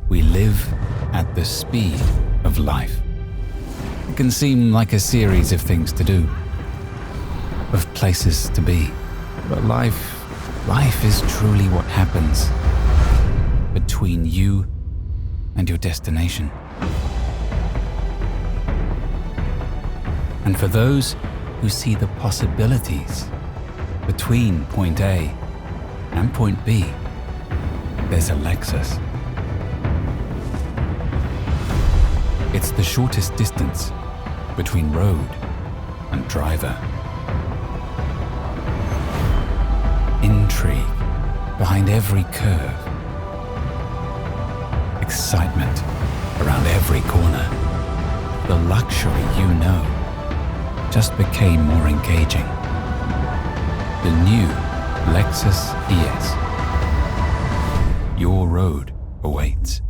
We live at the speed of life. It can seem like a series of things to do, of places to be, but life is truly what happens between you and your destination. And for those who see the possibilities between point A and point B, there's a Lexus. It's the shortest distance between road and driver. Intrigue behind every curve. Excitement around every corner. The luxury you know just became more engaging. The new Lexus ES. Your road awaits.